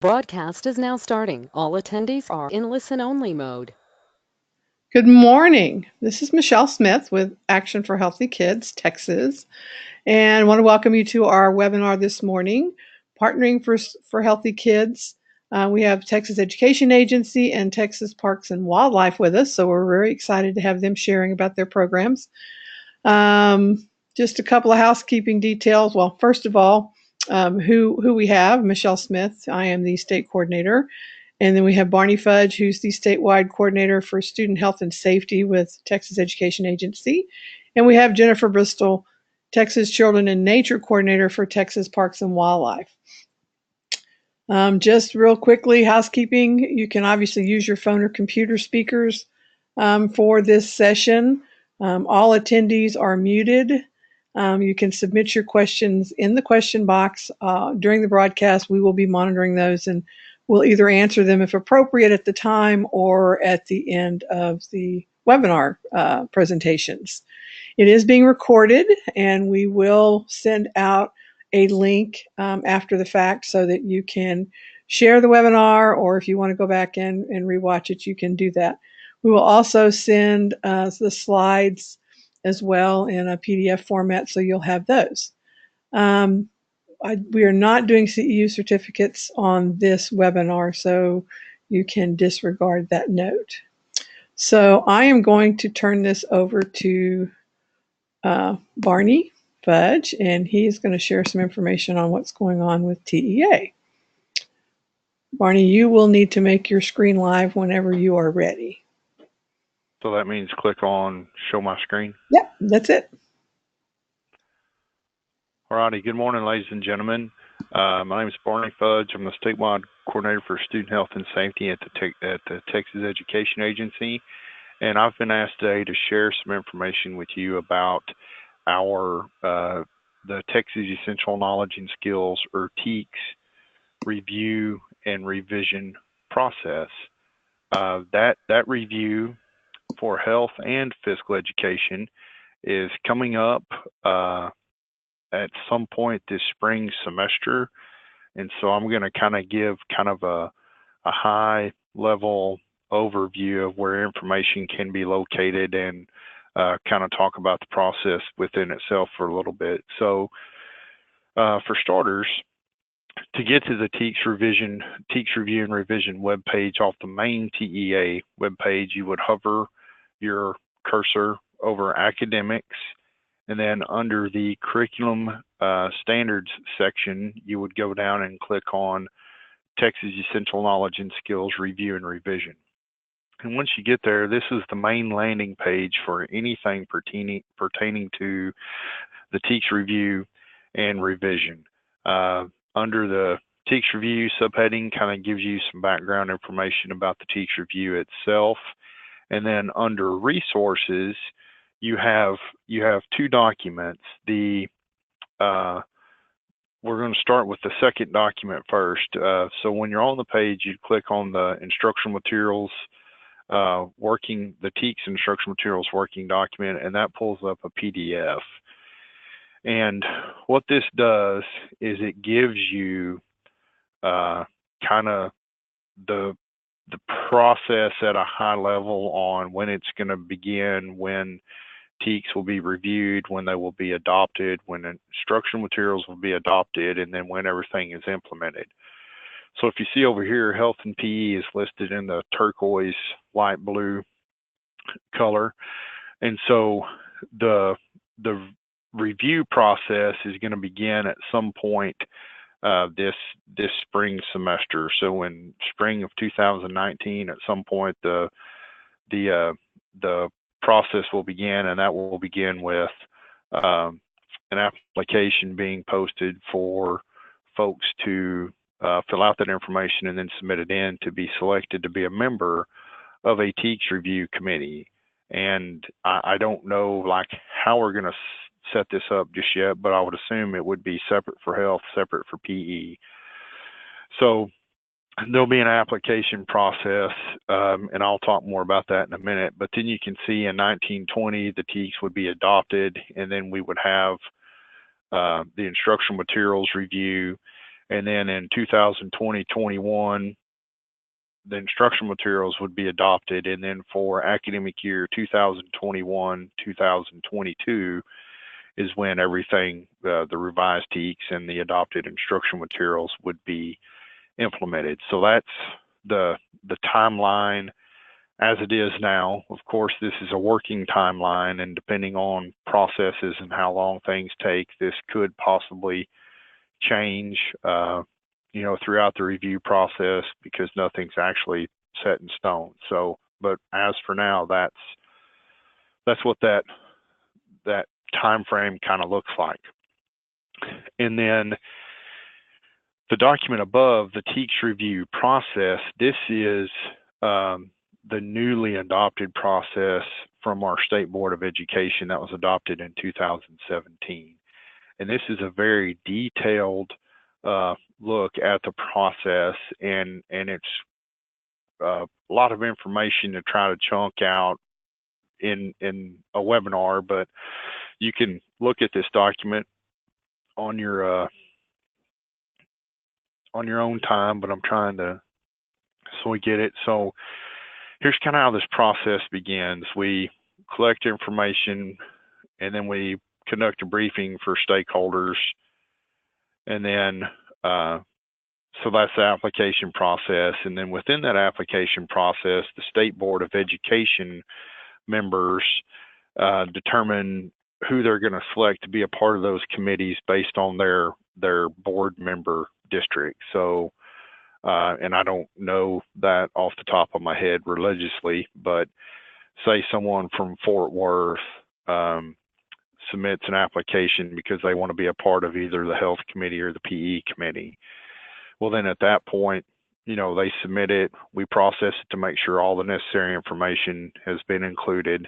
Broadcast is now starting. All attendees are in listen-only mode. Good morning. This is Michelle Smith with Action for Healthy Kids, Texas, and I want to welcome you to our webinar this morning, Partnering for Healthy Kids. We have Texas Education Agency and Texas Parks and Wildlife with us, so we're very excited to have them sharing about their programs. Just a couple of housekeeping details. Well, first of all, who we have, Michelle Smith. I am the state coordinator. And then we have Barney Fudge, who's the statewide coordinator for student health and safety with Texas Education Agency. And we have Jennifer Bristol, Texas Children and Nature coordinator for Texas Parks and Wildlife. Just real quickly, housekeeping, you can obviously use your phone or computer speakers for this session. All attendees are muted. You can submit your questions in the question box during the broadcast. We will be monitoring those and we'll either answer them if appropriate at the time or at the end of the webinar presentations. It is being recorded and we will send out a link after the fact so that you can share the webinar, or if you want to go back and rewatch it, you can do that. We will also send the slides as well in a PDF format, so you'll have those. We are not doing CEU certificates on this webinar, so you can disregard that note. So I am going to turn this over to Barney Fudge, and he is going to share some information on what's going on with TEA. Barney, you will need to make your screen live whenever you are ready. So that means click on show my screen? Yep, that's it. Alrighty, good morning, ladies and gentlemen. My name is Barney Fudge. I'm the statewide coordinator for student health and safety at the Texas Education Agency. And I've been asked today to share some information with you about our the Texas Essential Knowledge and Skills, or TEKS, review and revision process. That review for health and physical education is coming up at some point this spring semester. And so I'm going to kind of give a high level overview of where information can be located and kind of talk about the process within itself for a little bit. So for starters, to get to the TEKS review and revision webpage off the main TEA webpage, you would hover your cursor over academics, and then under the curriculum standards section, you would go down and click on Texas Essential Knowledge and Skills Review and Revision. And once you get there, this is the main landing page for anything pertaining to the TEKS review and revision. Under the TEKS review subheading, kind of gives you some background information about the TEKS review itself. And then under resources, you have two documents. We're going to start with the second document first. So when you're on the page, you click on the instructional materials the TEKS instructional materials working document, and that pulls up a PDF. And what this does is it gives you kind of the process at a high level on when it's going to begin, when TEKS will be reviewed, when they will be adopted, when instructional materials will be adopted, and then when everything is implemented. So if you see over here, health and PE is listed in the turquoise light blue color. And so the review process is going to begin at some point this spring semester. So in spring of 2019, at some point the process will begin, and that will begin with an application being posted for folks to fill out that information and then submit it in to be selected to be a member of a TEKS review committee. And I don't know like how we're going to set this up just yet, but I would assume it would be separate for health, separate for PE. So there'll be an application process, and I'll talk more about that in a minute. But then you can see in 1920, the TEKS would be adopted, and then we would have the instructional materials review. And then in 2020-21, the instructional materials would be adopted. And then for academic year 2021-2022 is when everything, the revised TEKS and the adopted instructional materials would be implemented. So that's the timeline as it is now. Of course, this is a working timeline, and depending on processes and how long things take, this could possibly change, throughout the review process, because nothing's actually set in stone. So, but as for now, that's what that time frame kind of looks like. And then the document above, the TEKS review process, this is the newly adopted process from our State Board of Education that was adopted in 2017. And this is a very detailed look at the process, and it's a lot of information to try to chunk out in a webinar, but you can look at this document on your own time, but I'm trying to, so we get it. So here's kind of how this process begins. We collect information, and then we conduct a briefing for stakeholders, and then so that's the application process. And then within that application process, the State Board of Education members determine who they're going to select to be a part of those committees based on their board member district. So, and I don't know that off the top of my head religiously, but say someone from Fort Worth submits an application because they want to be a part of either the health committee or the PE committee. Well, then at that point, they submit it, we process it to make sure all the necessary information has been included,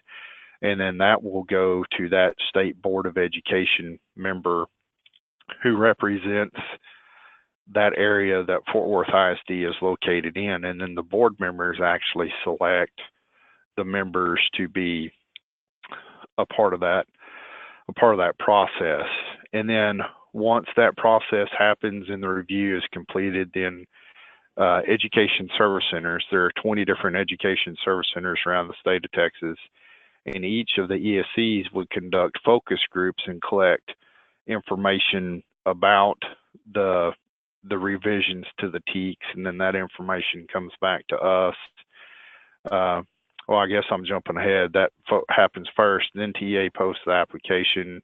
and then that will go to that State Board of Education member who represents that area that Fort Worth ISD is located in. And then the board members actually select the members to be a part of that process. And then once that process happens and the review is completed, then education service centers, there are 20 different education service centers around the state of Texas, and each of the ESCs would conduct focus groups and collect information about the revisions to the TEKS, and then that information comes back to us. Well, I guess I'm jumping ahead. That happens first, and then TA posts the application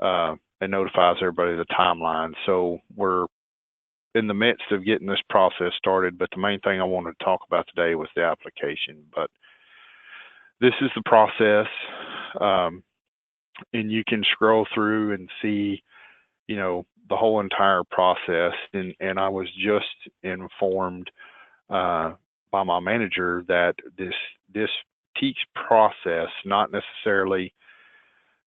and notifies everybody of the timeline. So we're in the midst of getting this process started, but the main thing I wanted to talk about today was the application. But this is the process, and you can scroll through and see, the whole entire process. And I was just informed by my manager that this TEKS process, not necessarily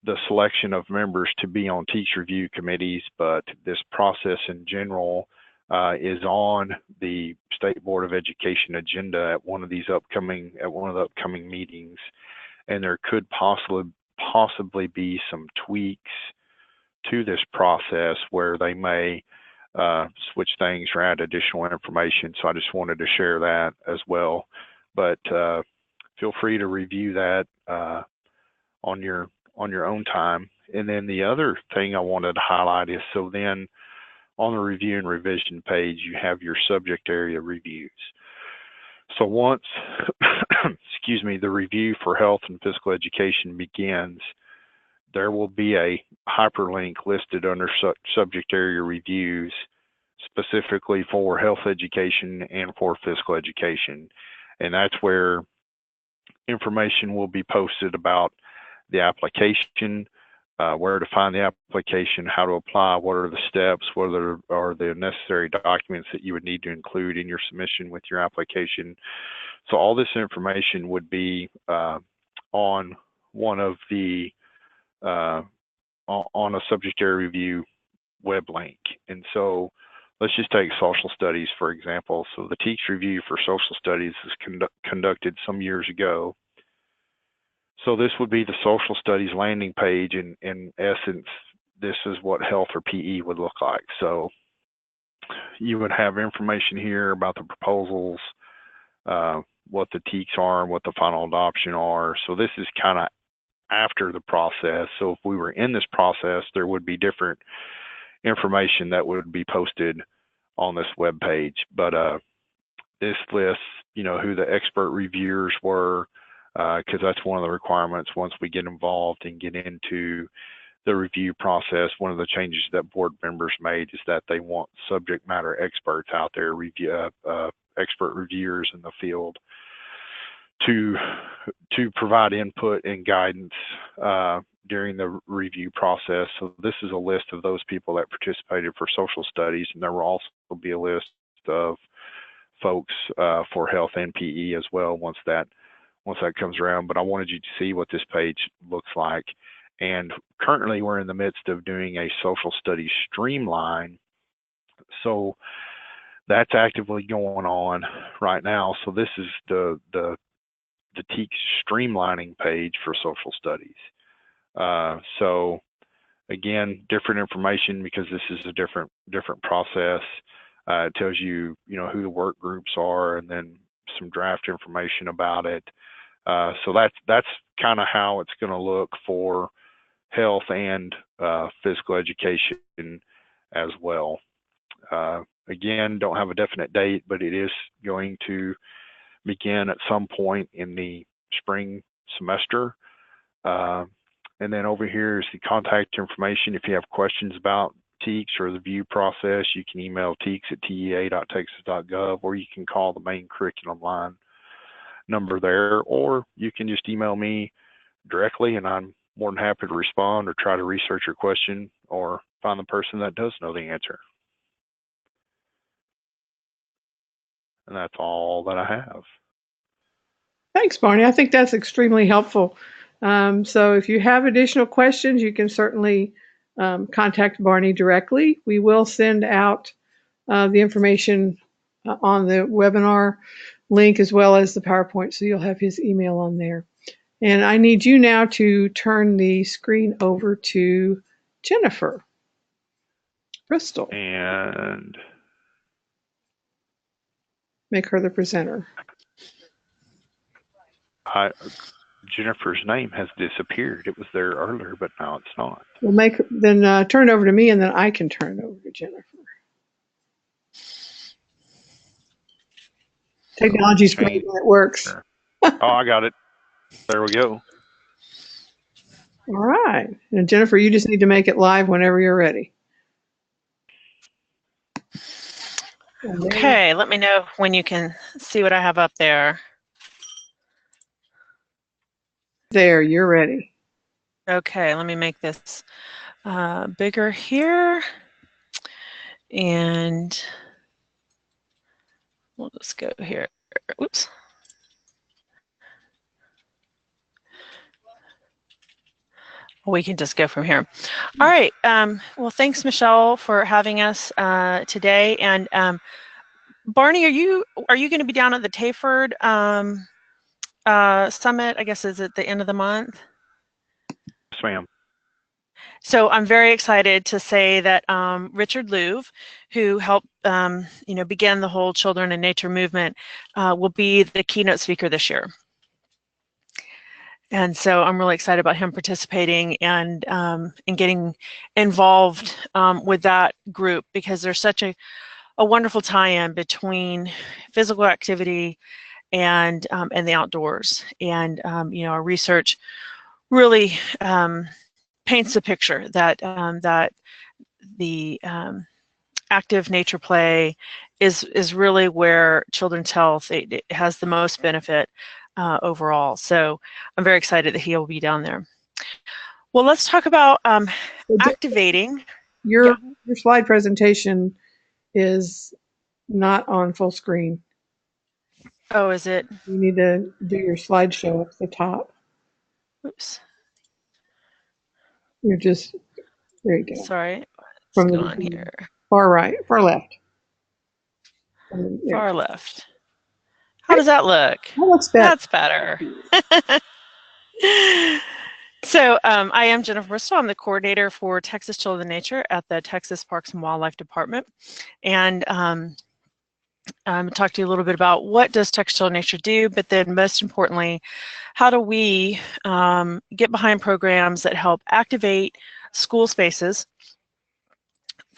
the selection of members to be on TEKS review committees, but this process in general is on the State Board of Education agenda at one of the upcoming meetings, and there could possibly be some tweaks to this process where they may switch things or add additional information. So I just wanted to share that as well. But feel free to review that on your own time. And then the other thing I wanted to highlight is, so then on the review and revision page, you have your subject area reviews. So once, excuse me, the review for health and physical education begins, there will be a hyperlink listed under subject area reviews specifically for health education and for physical education. And that's where information will be posted about the application, where to find the application, how to apply, what are the steps, what are the necessary documents that you would need to include in your submission with your application. So all this information would be on one of the on a subject area review web link. And so let's just take social studies, for example. So the TEKS review for social studies is conducted some years ago. So this would be the social studies landing page. In essence, this is what health or PE would look like. So you would have information here about the proposals, what the TEKS are, what the final adoption are. So this is kind of after the process. So if we were in this process, there would be different information that would be posted on this web page. But this lists, who the expert reviewers were, because that's one of the requirements once we get involved and get into the review process. One of the changes that board members made is that they want subject matter experts out there, expert reviewers in the field, to provide input and guidance during the review process. So this is a list of those people that participated for social studies, and there will also be a list of folks for health and PE as well once that comes around. But I wanted you to see what this page looks like. And currently we're in the midst of doing a social studies streamline. So that's actively going on right now. So this is the TEKS streamlining page for social studies. So again, different information because this is a different process. It tells you, who the work groups are, and then some draft information about it. So that's kind of how it's going to look for health and physical education as well. Again, don't have a definite date, but it is going to begin at some point in the spring semester. And then over here is the contact information. If you have questions about TEKS or the review process, you can email teks@tea.texas.gov, or you can call the main curriculum line number there, or you can just email me directly, and I'm more than happy to respond or try to research your question or find the person that does know the answer. And that's all that I have. Thanks, Barney. I think that's extremely helpful. So if you have additional questions, you can certainly contact Barney directly. We will send out the information on the webinar link as well as the PowerPoint, so you'll have his email on there. And I need you now to turn the screen over to Jennifer Bristol. And make her the presenter. Jennifer's name has disappeared. It was there earlier, but now it's not. We'll turn it over to me, and then I can turn it over to Jennifer. Technology's great when it works. Sure. Oh, I got it. There we go. All right. And Jennifer, you just need to make it live whenever you're ready. Okay, let me know when you can see what I have up there. There, you're ready. Okay, let me make this bigger here. And we'll just go here. Oops. We can just go from here. All right. Well, thanks, Michelle, for having us today. And Barney, are you going to be down at the Tayford Summit? I guess is it the end of the month? Yes, ma'am. So I'm very excited to say that Richard Louv, who helped begin the whole Children in Nature movement, will be the keynote speaker this year. And so I'm really excited about him participating and getting involved with that group, because there's such a wonderful tie-in between physical activity and the outdoors. And our research really paints a picture that that the active nature play is really where children's health it has the most benefit overall. So I'm very excited that he will be down there. Well, let's talk about activating. Your slide presentation is not on full screen. Oh, is it? You need to do your slideshow up the top. Oops. You're just, there you go. Sorry. From What's going on here? Far right, far left. Far left. How does that look? That looks better. That's better. I am Jennifer Bristol. I'm the coordinator for Texas Children and Nature at the Texas Parks and Wildlife Department. And talk to you a little bit about what does Texas Children and Nature do, but then most importantly, how do we get behind programs that help activate school spaces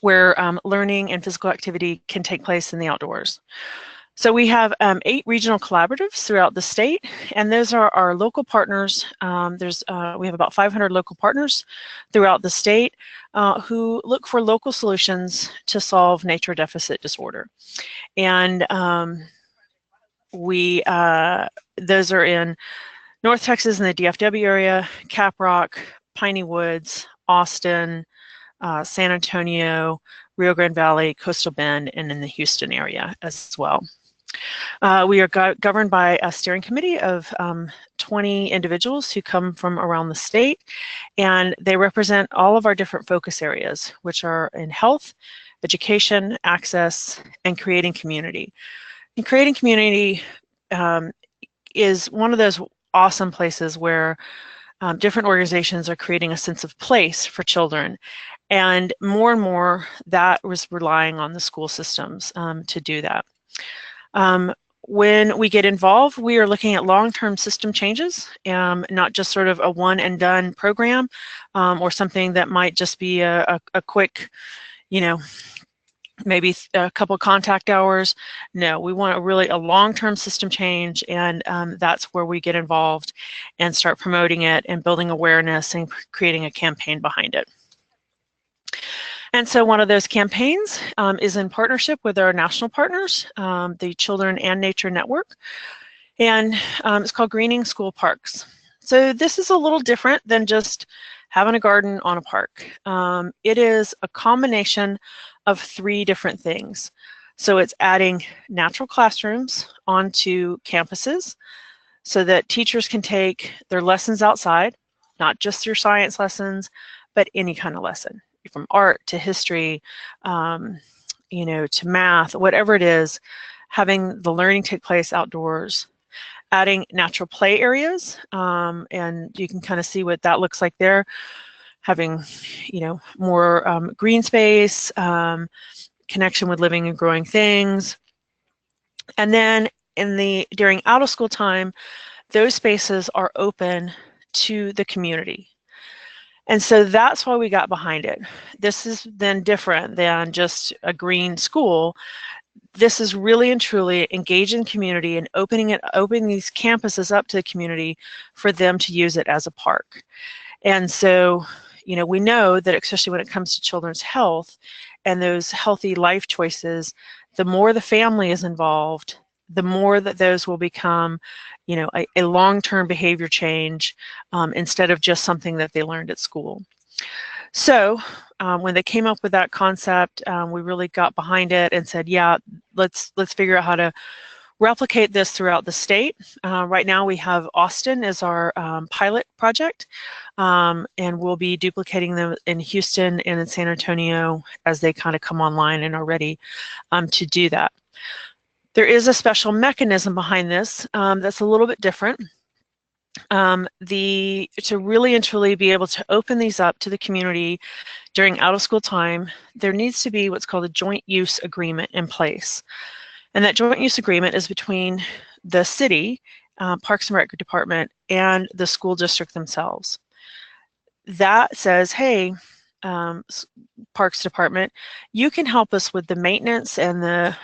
where learning and physical activity can take place in the outdoors. So we have 8 regional collaboratives throughout the state, and those are our local partners. We have about 500 local partners throughout the state who look for local solutions to solve nature deficit disorder. And those are in North Texas in the DFW area, Caprock, Piney Woods, Austin, San Antonio, Rio Grande Valley, Coastal Bend, and in the Houston area as well. We are governed by a steering committee of 20 individuals who come from around the state, and they represent all of our different focus areas, which are in health, education, access, and creating community. And creating community is one of those awesome places where different organizations are creating a sense of place for children. And more that was relying on the school systems to do that. When we get involved, we are looking at long-term system changes, not just sort of a one and done program or something that might just be a quick, maybe a couple contact hours. No, we want a long-term system change, and that's where we get involved and start promoting it and building awareness and creating a campaign behind it. And so one of those campaigns is in partnership with our national partners, the Children and Nature Network, and it's called Greening School Parks. So this is a little different than just having a garden on a park. It is a combination of 3 different things. So it's adding natural classrooms onto campuses so that teachers can take their lessons outside, not just their science lessons, but any kind of lesson, from art to history, to math, whatever it is, having the learning take place outdoors, adding natural play areas, and you can kind of see what that looks like there, having, more green space, connection with living and growing things. And then during out of school time, those spaces are open to the community. And so that's why we got behind it. This is then different than just a green school. This is really and truly engaging community and opening these campuses up to the community for them to use it as a park. And so, we know that especially when it comes to children's health and those healthy life choices, the more the family is involved, the more that those will become a long-term behavior change instead of just something that they learned at school. So when they came up with that concept, we really got behind it and said, yeah, let's figure out how to replicate this throughout the state. Right now we have Austin as our pilot project, and we'll be duplicating them in Houston and in San Antonio as they kind of come online and are ready to do that. There is a special mechanism behind this that's a little bit different. To really and truly be able to open these up to the community during out of school time, there needs to be what's called a joint use agreement in place. And that joint use agreement is between the city, Parks and Rec Department, and the school district themselves. That says, hey, Parks Department, you can help us with the maintenance and the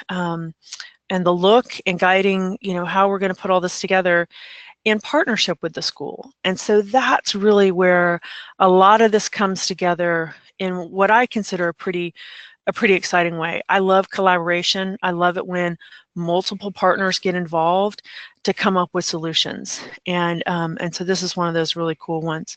look and guiding, how we're going to put all this together in partnership with the school. And so that's really where a lot of this comes together in what I consider a pretty exciting way. I love collaboration. I love it when multiple partners get involved to come up with solutions. And so this is one of those really cool ones.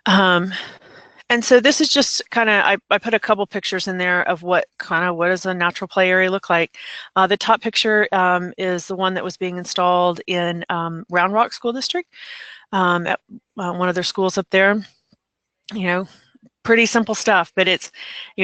And so this is just kind of, I put a couple pictures in there of what does a natural play area look like. The top picture is the one that was being installed in Round Rock School District at one of their schools up there. pretty simple stuff, but it's,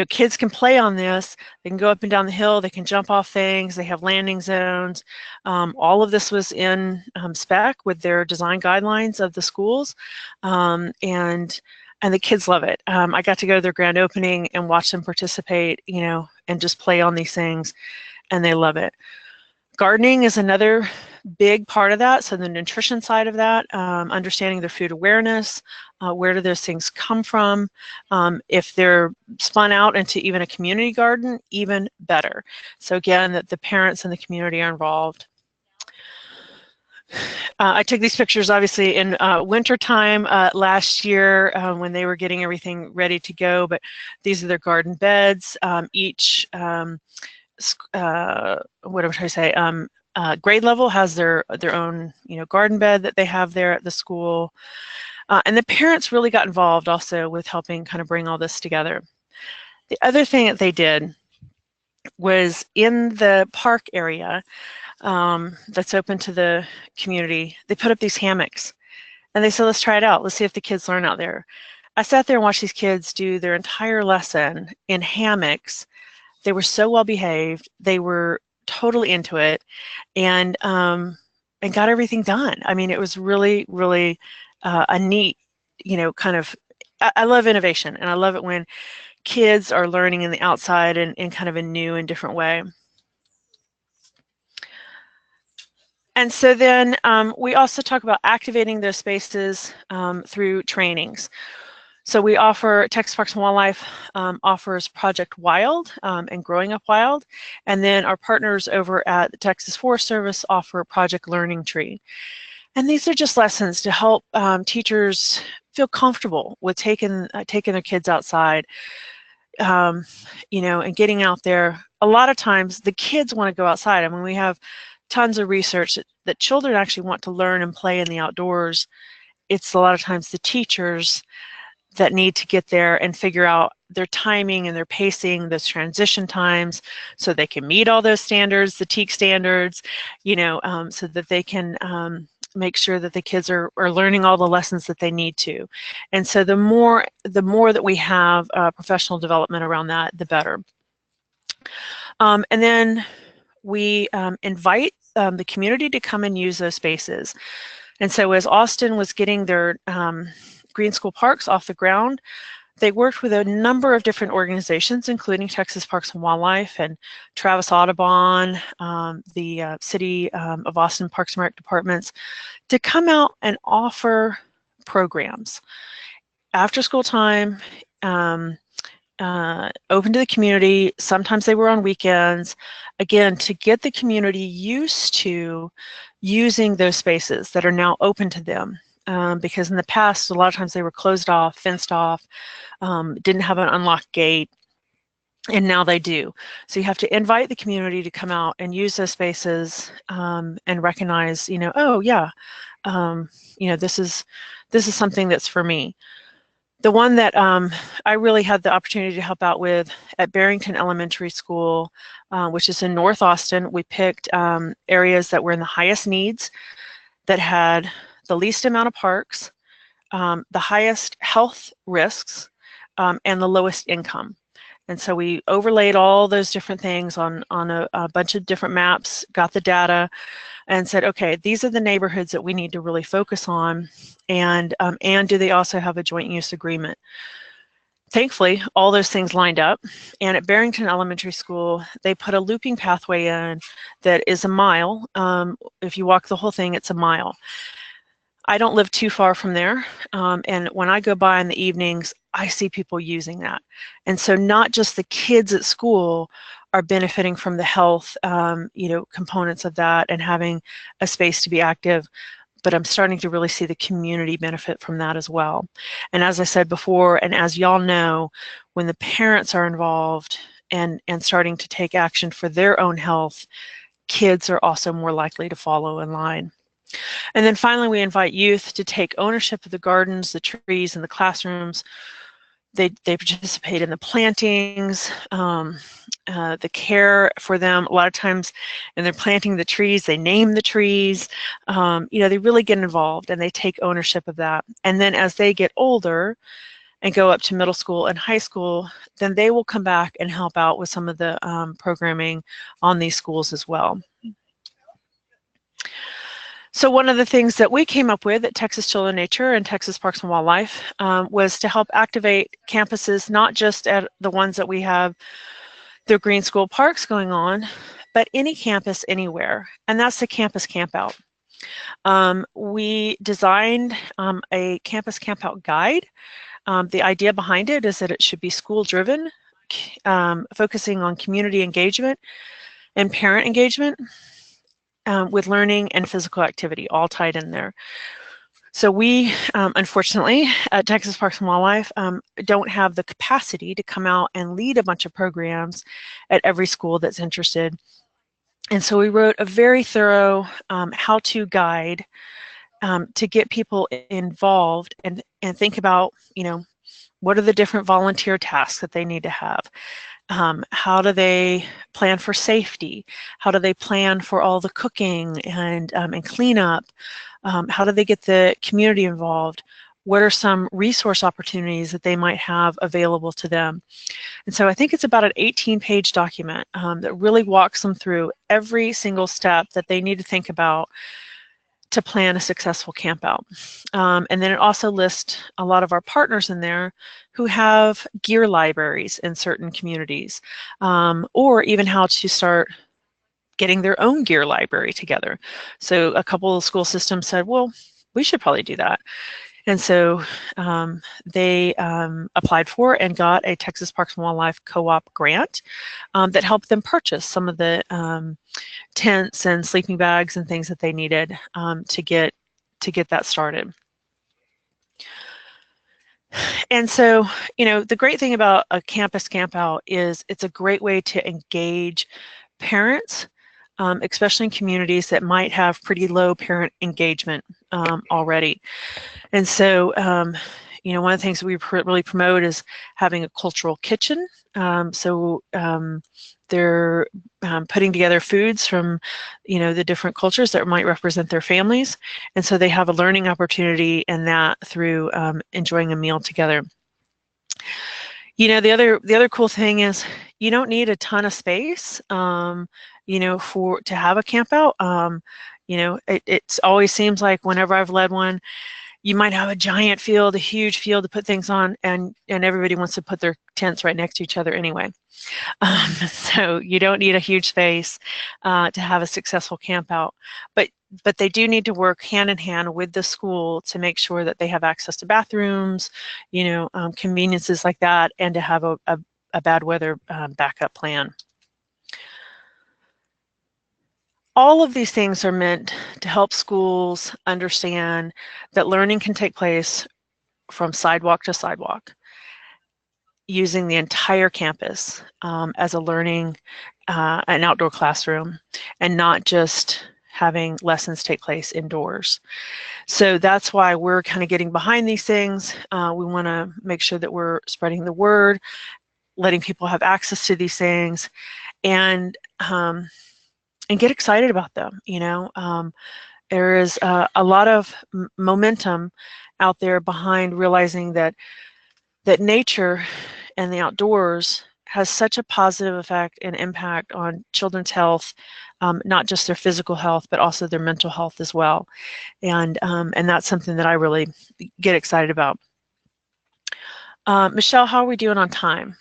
kids can play on this. They can go up and down the hill. They can jump off things. They have landing zones. All of this was in spec with their design guidelines of the schools, and the kids love it. I got to go to their grand opening and watch them participate, and just play on these things, and they love it. Gardening is another big part of that. So the nutrition side of that, understanding their food awareness, where do those things come from? If they're spun out into even a community garden, even better. So again, that the parents and the community are involved. I took these pictures obviously in winter time last year when they were getting everything ready to go, but these are their garden beds. Each what am I trying to say? Grade level has their own garden bed that they have there at the school, and the parents really got involved also with helping kind of bring all this together. The other thing that they did was in the park area that's open to the community, they put up these hammocks, and they said, let's try it out. Let's see if the kids learn out there. I sat there and watched these kids do their entire lesson in hammocks. They were so well behaved. They were totally into it, and got everything done. I mean, it was really, really a neat, kind of. I love innovation, and I love it when kids are learning in the outside and in kind of a new and different way. And so then we also talk about activating those spaces through trainings. So we offer, Texas Parks and Wildlife offers Project Wild and Growing Up Wild. And then our partners over at the Texas Forest Service offer Project Learning Tree. And these are just lessons to help teachers feel comfortable with taking their kids outside, and getting out there. A lot of times the kids want to go outside. I mean, we have tons of research that children actually want to learn and play in the outdoors. It's a lot of times the teachers that need to get there and figure out their timing and their pacing, those transition times, so they can meet all those standards, the TEKS standards, so that they can make sure that the kids are learning all the lessons that they need to. And so the more that we have professional development around that, the better. And then we invite the community to come and use those spaces. And so as Austin was getting their Green School Parks off the ground, they worked with a number of different organizations, including Texas Parks and Wildlife and Travis Audubon, the City of Austin Parks and Rec departments, to come out and offer programs. After school time, open to the community. Sometimes they were on weekends, again, to get the community used to using those spaces that are now open to them. Because in the past, a lot of times they were closed off, fenced off, didn't have an unlocked gate, and now they do. So you have to invite the community to come out and use those spaces and recognize, oh yeah, this is something that's for me. The one that I really had the opportunity to help out with at Barrington Elementary School, which is in North Austin, we picked areas that were in the highest needs, that had the least amount of parks, the highest health risks, and the lowest income. And so we overlaid all those different things on a bunch of different maps, got the data, and said, okay, these are the neighborhoods that we need to really focus on, and do they also have a joint use agreement? Thankfully, all those things lined up, and at Barrington Elementary School, they put a looping pathway in that is a mile. If you walk the whole thing, it's a mile. I don't live too far from there, and when I go by in the evenings, I see people using that. And so not just the kids at school are benefiting from the health components of that and having a space to be active, but I'm starting to really see the community benefit from that as well. And as I said before, and as y'all know, when the parents are involved and starting to take action for their own health, kids are also more likely to follow in line. And then finally, we invite youth to take ownership of the gardens, the trees, and the classrooms. They participate in the plantings, the care for them. A lot of times, when they're planting the trees, they name the trees. They really get involved and they take ownership of that. And then as they get older, and go up to middle school and high school, then they will come back and help out with some of the programming on these schools as well. So one of the things that we came up with at Texas Children and Nature and Texas Parks and Wildlife was to help activate campuses, not just at the ones that we have the green school parks going on, but any campus anywhere, and that's the campus campout. We designed a campus campout guide. The idea behind it is that it should be school-driven, focusing on community engagement and parent engagement with learning and physical activity all tied in there. So we, unfortunately, at Texas Parks and Wildlife, don't have the capacity to come out and lead a bunch of programs at every school that's interested. And so we wrote a very thorough how-to guide to get people involved and think about, you know, what are the different volunteer tasks that they need to have? How do they plan for safety? How do they plan for all the cooking and cleanup? How do they get the community involved? What are some resource opportunities that they might have available to them? And so I think it's about an 18-page document that really walks them through every single step that they need to think about to plan a successful campout. And then it also lists a lot of our partners in there who have gear libraries in certain communities, or even how to start getting their own gear library together. So a couple of school systems said, well, we should probably do that. And so they applied for and got a Texas Parks and Wildlife co-op grant that helped them purchase some of the tents and sleeping bags and things that they needed to get that started. And so, you know, the great thing about a campus campout is it's a great way to engage parents, especially in communities that might have pretty low parent engagement already. And so, you know, one of the things we really promote is having a cultural kitchen. They're putting together foods from, you know, the different cultures that might represent their families. And so they have a learning opportunity in that through enjoying a meal together. You know, the other cool thing is you don't need a ton of space, you know, to have a camp out. You know, it always seems like whenever I've led one, you might have a giant field, a huge field to put things on, and everybody wants to put their tents right next to each other anyway. So you don't need a huge space to have a successful camp out, but they do need to work hand in hand with the school to make sure that they have access to bathrooms, you know, conveniences like that, and to have a bad weather backup plan. All of these things are meant to help schools understand that learning can take place from sidewalk to sidewalk, using the entire campus as a learning, an outdoor classroom, and not just having lessons take place indoors. So that's why we're kind of getting behind these things. We want to make sure that we're spreading the word, letting people have access to these things, and get excited about them. You know, there is a lot of momentum out there behind realizing that nature and the outdoors has such a positive effect and impact on children's health, not just their physical health, but also their mental health as well. And that's something that I really get excited about. Michelle, how are we doing on time?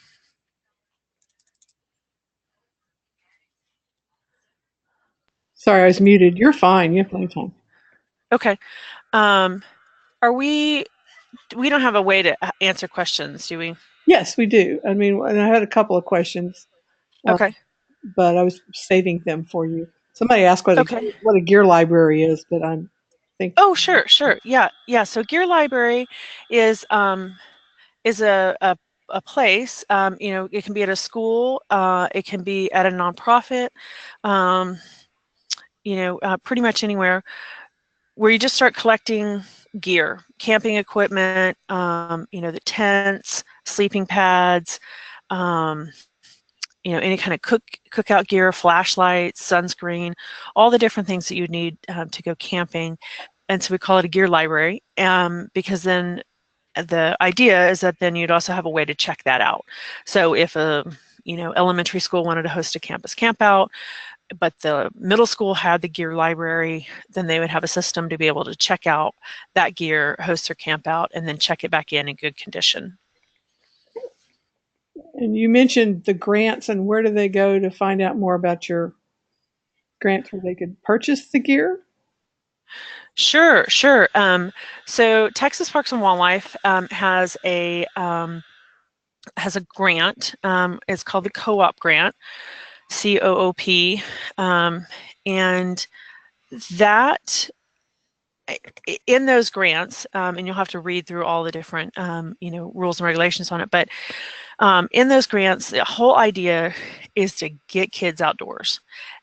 Sorry, I was muted. You're fine. You have plenty of time. Okay. We don't have a way to answer questions, do we? Yes, we do. I mean, and I had a couple of questions. Okay. But I was saving them for you. Somebody asked what a gear library is, but I'm thinking. Oh, sure. Yeah. So Gear Library is a place. You know, it can be at a school. It can be at a nonprofit. You know, pretty much anywhere where you just start collecting gear, camping equipment. You know, the tents, sleeping pads. You know, any kind of cookout gear, flashlights, sunscreen, all the different things that you need to go camping. And so we call it a gear library, because then the idea is that then you'd also have a way to check that out. So if a elementary school wanted to host a campus campout, but the middle school had the gear library, then they would have a system to be able to check out that gear, host their camp out, and then check it back in good condition. And you mentioned the grants, and where do they go to find out more about your grants where they could purchase the gear? Sure. So Texas Parks and Wildlife has a grant. It's called the Co-op grant, COOP, and that in those grants, and you'll have to read through all the different rules and regulations on it, but in those grants, the whole idea is to get kids outdoors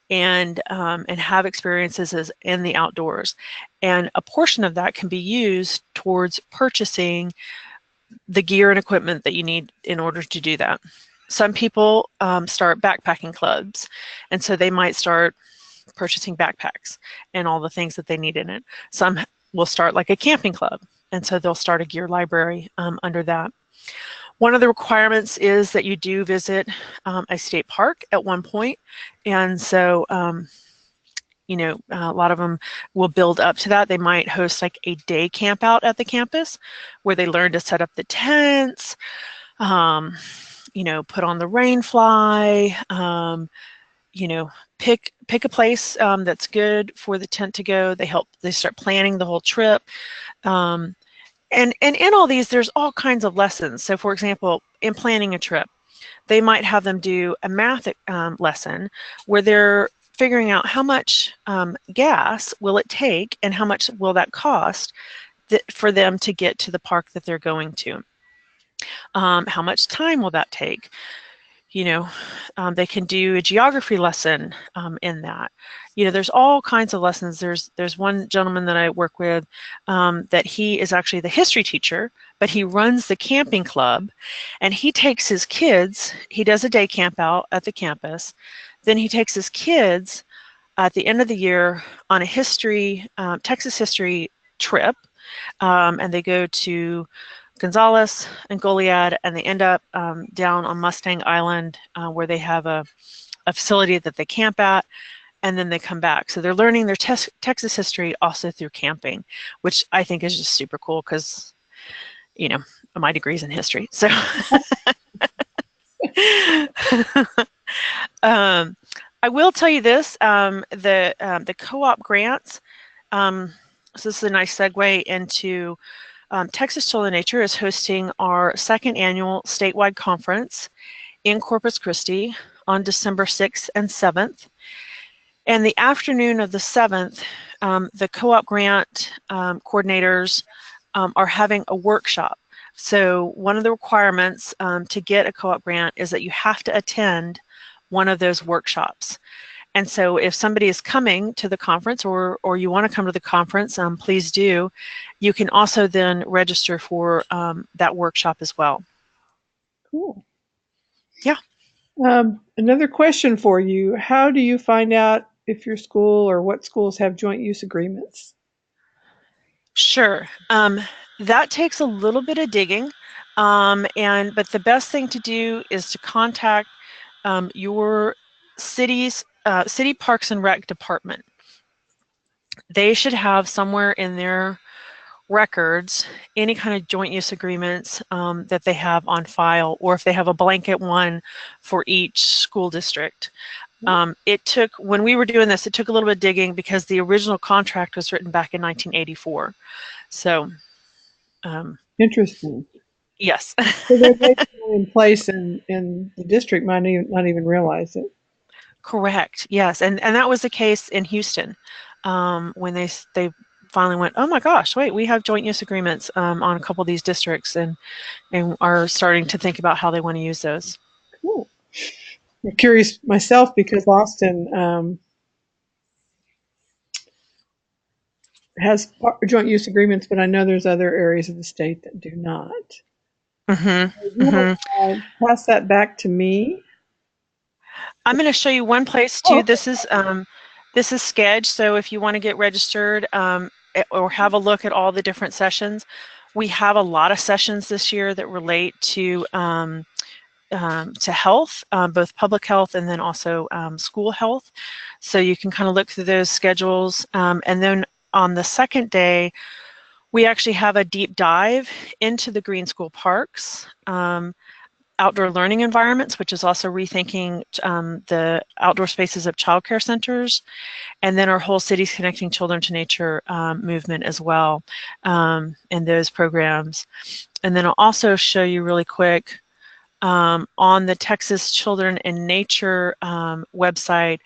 and have experiences in the outdoors, and a portion of that can be used towards purchasing the gear and equipment that you need in order to do that. Some people start backpacking clubs, and so they might start purchasing backpacks and all the things that they need in it. Some will start like a camping club, and so they'll start a gear library under that. One of the requirements is that you do visit a state park at one point, and so a lot of them will build up to that. They might host like a day camp out at the campus where they learn to set up the tents, put on the rain fly, pick a place that's good for the tent to go. They start planning the whole trip. And in all these, there's all kinds of lessons. So for example, in planning a trip, they might have them do a math lesson where they're figuring out how much gas will it take and how much will that cost for them to get to the park that they're going to. How much time will that take? They can do a geography lesson in that. There's all kinds of lessons. There's one gentleman that I work with that he is actually the history teacher, but he runs the camping club, and he takes his kids, he does a day camp out at the campus, then he takes his kids at the end of the year on a Texas history trip, and they go to Gonzales and Goliad, and they end up down on Mustang Island where they have a facility that they camp at, and then they come back. So they're learning their Texas history also through camping, which I think is just super cool because, my degree's in history. So I will tell you this, the co-op grants, so this is a nice segue into Texas Soil and Nature is hosting our second annual statewide conference in Corpus Christi on December 6th and 7th. And the afternoon of the 7th, the co-op grant coordinators are having a workshop. So one of the requirements to get a co-op grant is that you have to attend one of those workshops. And so if somebody is coming to the conference or you want to come to the conference, please do. You can also then register for that workshop as well. Cool. Yeah. Another question for you. How do you find out if your school or what schools have joint use agreements? Sure. That takes a little bit of digging, but the best thing to do is to contact your city's City Parks and Rec department. They should have somewhere in their records any kind of joint use agreements that they have on file, or if they have a blanket one for each school district. When we were doing this, it took a little bit of digging because the original contract was written back in 1984. So, interesting. Yes. So they're basically in place, and the district might not even realize it. Correct. Yes, and that was the case in Houston when they finally went, oh my gosh, wait, we have joint use agreements on a couple of these districts, and are starting to think about how they want to use those. Cool. I'm curious myself because Austin has joint use agreements, but I know there's other areas of the state that do not. Pass that back to me. I'm going to show you one place too. Oh. This is Sketch. So if you want to get registered or have a look at all the different sessions, We have a lot of sessions this year that relate to health, both public health and then also school health. So you can kind of look through those schedules. And then on the second day, we actually have a deep dive into the green school parks, outdoor learning environments, which is also rethinking the outdoor spaces of childcare centers, and then our whole Cities Connecting Children to Nature movement as well, and those programs. And then I'll also show you really quick on the Texas Children and Nature website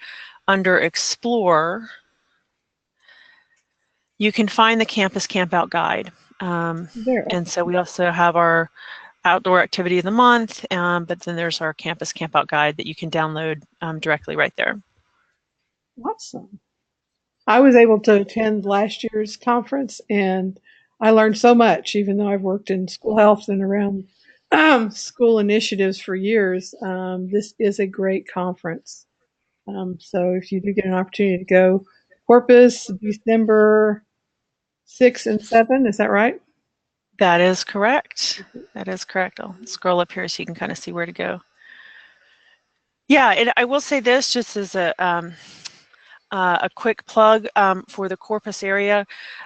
under Explore, you can find the Campus Campout Guide. And so we also have our outdoor activity of the month, but then there's our Campus Campout Guide that you can download directly right there. Awesome. I was able to attend last year's conference, and I learned so much, even though I've worked in school health and around school initiatives for years. This is a great conference. So if you do get an opportunity to go, Corpus, December 6 and 7, is that right? That is correct. That is correct. I'll scroll up here so you can kind of see where to go. Yeah, and I will say this just as a quick plug for the Corpus area.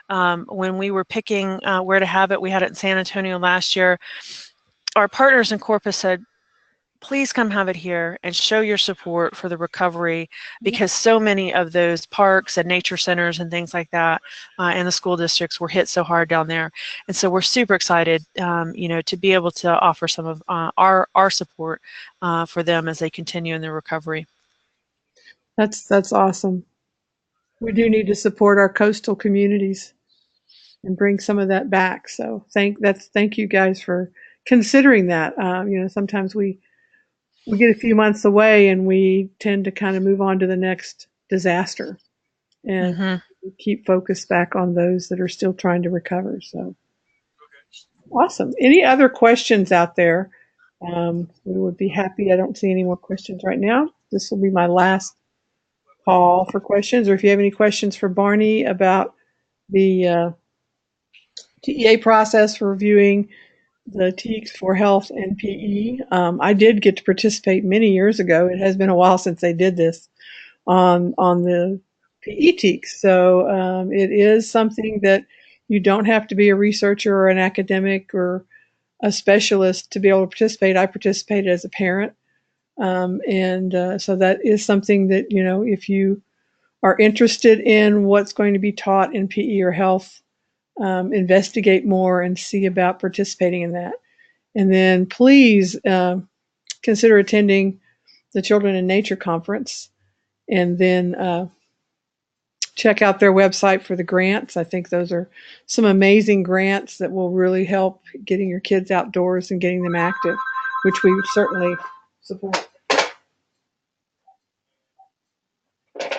When we were picking where to have it, we had it in San Antonio last year. Our partners in Corpus said, please come have it here and show your support for the recovery, because so many of those parks and nature centers and things like that and the school districts were hit so hard down there. And so we're super excited, you know, to be able to offer some of our support for them as they continue in their recovery. That's awesome. We do need to support our coastal communities and bring some of that back. So thank you guys for considering that. You know, sometimes we get a few months away and we tend to kind of move on to the next disaster and keep focus back on those that are still trying to recover. So awesome. Any other questions out there? We would be happy. I don't see any more questions right now. This will be my last call for questions, or if you have any questions for Barney about the TEA process for reviewing the TEKS for health and PE. I did get to participate many years ago. It has been a while since they did this on the PE TEKS. So it is something that you don't have to be a researcher or an academic or a specialist to be able to participate. I participated as a parent. So that is something that, you know, if you are interested in what's going to be taught in PE or health, investigate more and see about participating in that. And then please consider attending the Children in Nature Conference, and then check out their website for the grants. I think those are some amazing grants that will really help getting your kids outdoors and getting them active, which we certainly support.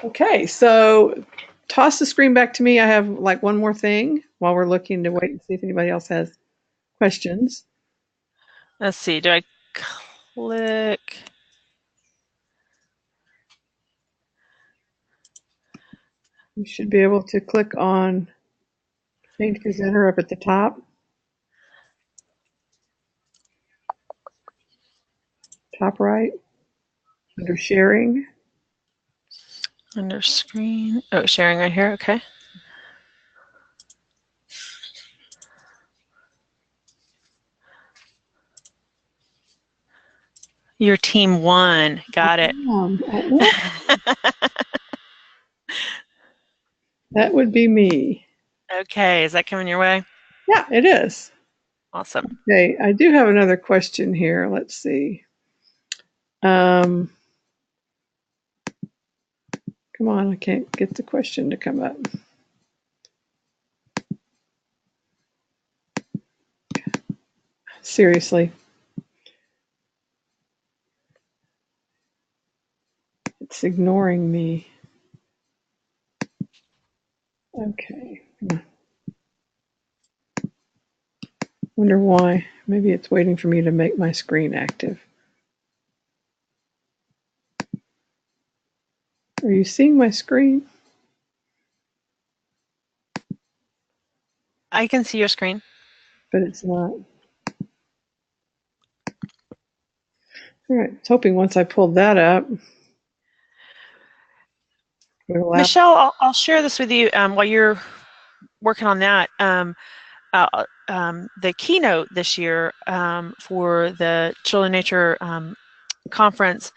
Okay, so toss the screen back to me. I have like one more thing while we're looking to wait and see if anybody else has questions. Let's see, do I click? You should be able to click on Change Presenter up at the top. Top right, under Sharing. Under screen, oh, sharing right here, okay. Your team won, got it. That would be me. Okay, is that coming your way? Yeah, it is. Awesome. Okay, I do have another question here. Let's see. Come on, I can't get the question to come up. Seriously. It's ignoring me. Okay. Wonder why. Maybe it's waiting for me to make my screen active. Are you seeing my screen? I can see your screen. but it's not. All right, I was hoping once I pulled that up, it'll allow. Michelle, I'll share this with you while you're working on that. The keynote this year for the Children Nature conference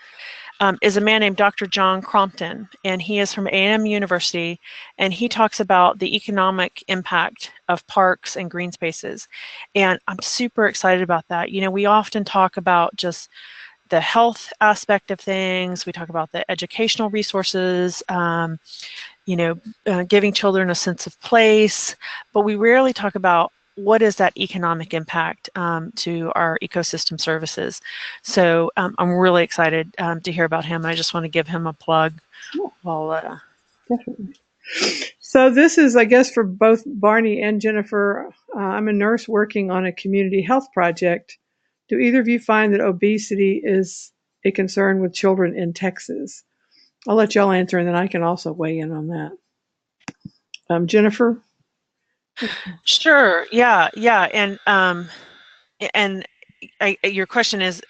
is a man named Dr. John Crompton, and he is from A&M University, and he talks about the economic impact of parks and green spaces. And I'm super excited about that. You know, we often talk about just the health aspect of things. We talk about the educational resources, giving children a sense of place, but we rarely talk about what is that economic impact to our ecosystem services. So I'm really excited to hear about him. I just want to give him a plug. While, Definitely. So this is, I guess, for both Barney and Jennifer. I'm a nurse working on a community health project. Do either of you find that obesity is a concern with children in Texas? I'll let y'all answer, and then I can also weigh in on that. Jennifer? Sure. Yeah. And your question is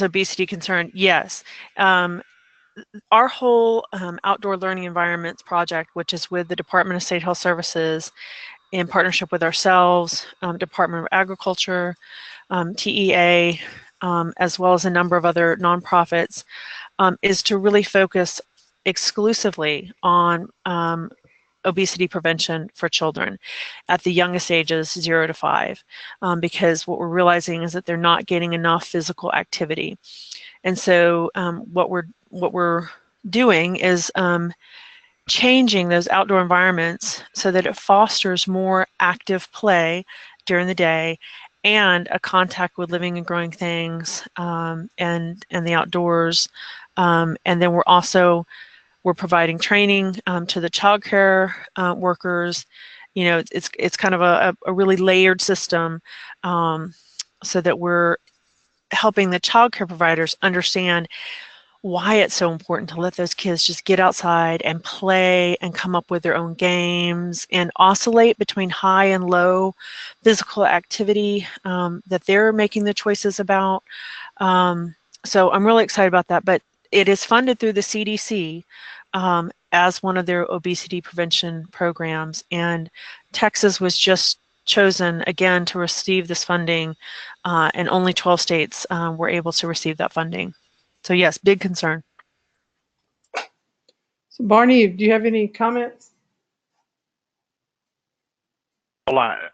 obesity concern? Yes. Our whole outdoor learning environments project, which is with the Department of State Health Services in partnership with ourselves, Department of Agriculture, TEA, as well as a number of other nonprofits, is to really focus exclusively on obesity prevention for children at the youngest ages, 0 to 5, because what we're realizing is that they're not getting enough physical activity. And so what we're doing is changing those outdoor environments so that it fosters more active play during the day and a contact with living and growing things and the outdoors. And then we're providing training to the child care workers. You know, it's kind of a really layered system so that we're helping the child care providers understand why it's so important to let those kids just get outside and play and come up with their own games and oscillate between high and low physical activity that they're making the choices about. So I'm really excited about that, but it is funded through the CDC as one of their obesity prevention programs, and Texas was just chosen again to receive this funding, and only 12 states were able to receive that funding. So yes, big concern. So Barney, do you have any comments? Well, I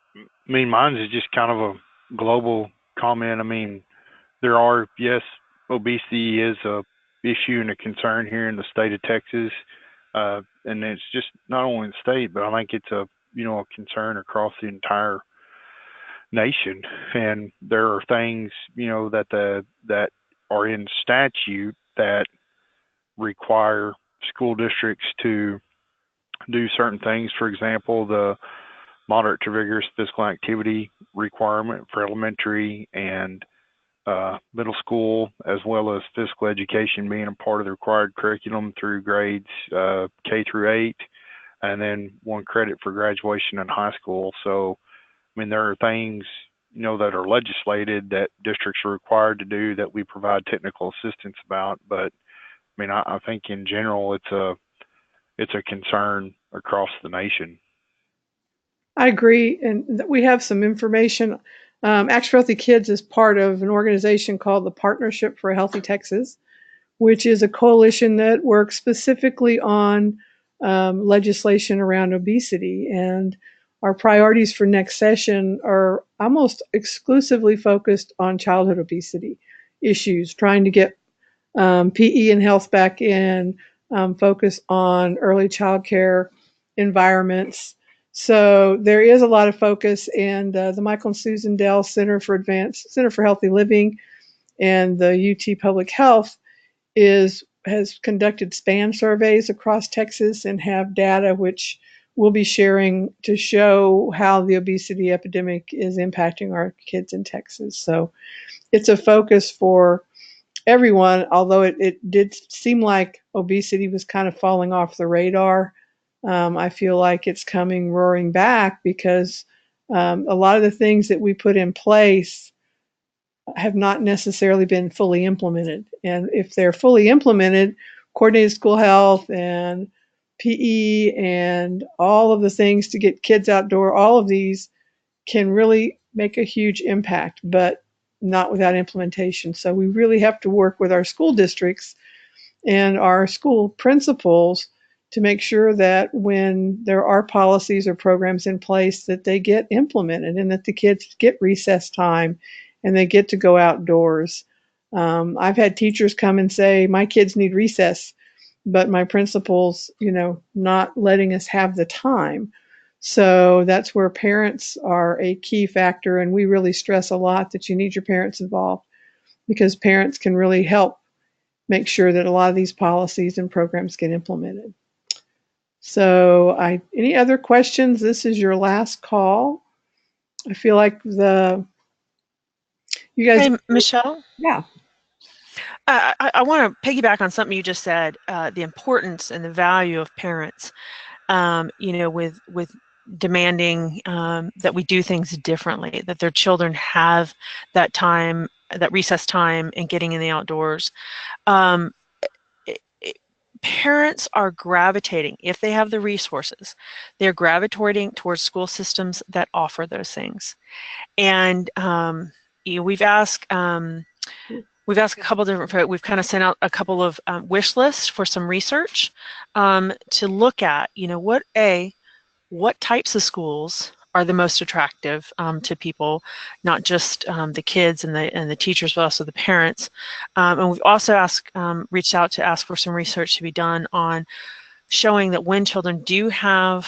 mean, mine is just kind of a global comment. I mean, yes, obesity is a issue and a concern here in the state of Texas, and it's just not only in the state, but I think it's a concern across the entire nation. And there are things that are in statute that require school districts to do certain things. For example, the moderate to vigorous physical activity requirement for elementary and middle school, as well as physical education being a part of the required curriculum through grades K through 8, and then 1 credit for graduation in high school. So, I mean, there are things, that are legislated that districts are required to do that we provide technical assistance about. But, I mean, I think in general, it's a concern across the nation. I agree, and we have some information. Act for Healthy Kids is part of an organization called the Partnership for a Healthy Texas, which is a coalition that works specifically on legislation around obesity. And our priorities for next session are almost exclusively focused on childhood obesity issues, trying to get PE and health back in, focus on early child care environments. So there is a lot of focus, and the Michael and Susan Dell Center for Healthy Living and the UT Public Health has conducted span surveys across Texas and have data which we'll be sharing to show how the obesity epidemic is impacting our kids in Texas. So it's a focus for everyone, although it did seem like obesity was kind of falling off the radar. I feel like it's coming roaring back because A lot of the things that we put in place have not necessarily been fully implemented. And if they're fully implemented, coordinated school health and PE and all of the things to get kids outdoor, all of these can really make a huge impact, but not without implementation. So we really have to work with our school districts and our school principals to make sure that when there are policies or programs in place that they get implemented and that the kids get recess time and they get to go outdoors. I've had teachers come and say, my kids need recess, but my principal's, not letting us have the time. So that's where parents are a key factor, and we really stress a lot that you need your parents involved because parents can really help make sure that a lot of these policies and programs get implemented. So any other questions? This is your last call. I feel like you guys. Hey, Michelle? Yeah. I want to piggyback on something you just said, the importance and the value of parents, with demanding that we do things differently, that their children have that time, that recess time and getting in the outdoors. Parents are gravitating, if they have the resources, they're gravitating towards school systems that offer those things. And we've asked a couple of different, we've kind of sent out a couple of wish lists for some research to look at, what types of schools are the most attractive to people, not just the kids and the teachers, but also the parents. And we've also reached out to ask for some research to be done on showing that when children do have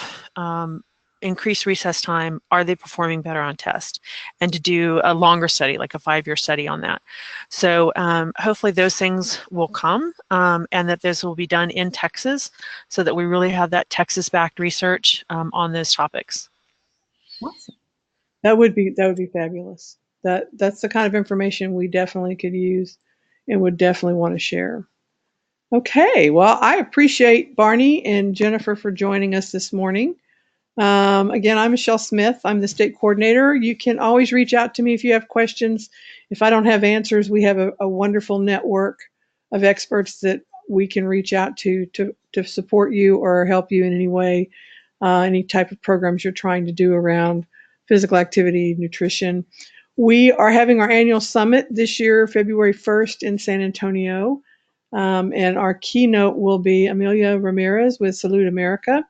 increased recess time, are they performing better on tests? And to do a longer study, like a 5-year study on that. So hopefully those things will come and that this will be done in Texas so that we really have that Texas-backed research on those topics. Awesome. That would be fabulous. That's the kind of information we definitely could use and would definitely want to share. Okay, well, I appreciate Barney and Jennifer for joining us this morning. Again, I'm Michelle Smith. I'm the state coordinator. You can always reach out to me if you have questions. If I don't have answers, we have a wonderful network of experts that we can reach out to support you or help you in any way, any type of programs you're trying to do around physical activity, nutrition. We are having our annual summit this year, February 1st in San Antonio. And our keynote will be Amelia Ramirez with Salute America.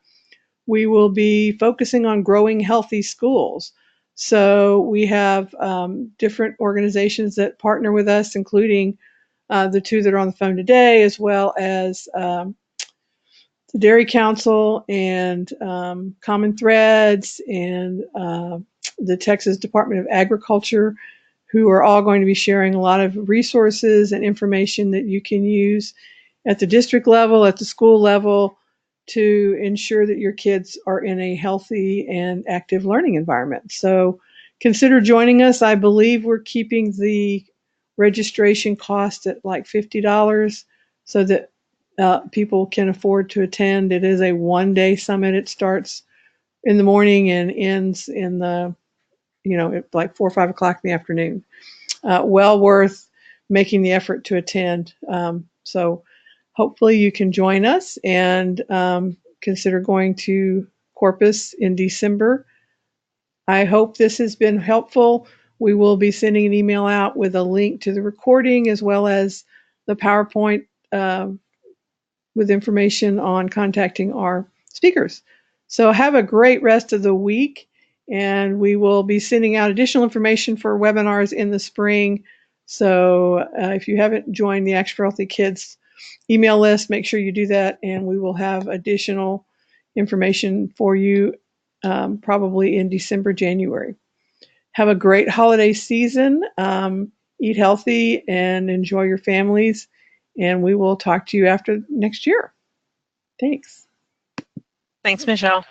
We will be focusing on growing healthy schools. So we have different organizations that partner with us, including the two that are on the phone today, as well as the Dairy Council and Common Threads and the Texas Department of Agriculture, who are all going to be sharing a lot of resources and information that you can use at the district level, at the school level, to ensure that your kids are in a healthy and active learning environment. So consider joining us. I believe we're keeping the registration cost at like $50 so that people can afford to attend. It is a one-day summit. It starts in the morning and ends in the, like 4 or 5 o'clock in the afternoon. Well worth making the effort to attend. So hopefully you can join us and consider going to Corpus in December. I hope this has been helpful. We will be sending an email out with a link to the recording as well as the PowerPoint with information on contacting our speakers. So have a great rest of the week, and we will be sending out additional information for webinars in the spring. So if you haven't joined the Action for Healthy Kids email list, make sure you do that, and we will have additional information for you probably in December, January. Have a great holiday season. Eat healthy and enjoy your families, and we will talk to you after next year. Thanks. Thanks, Michelle.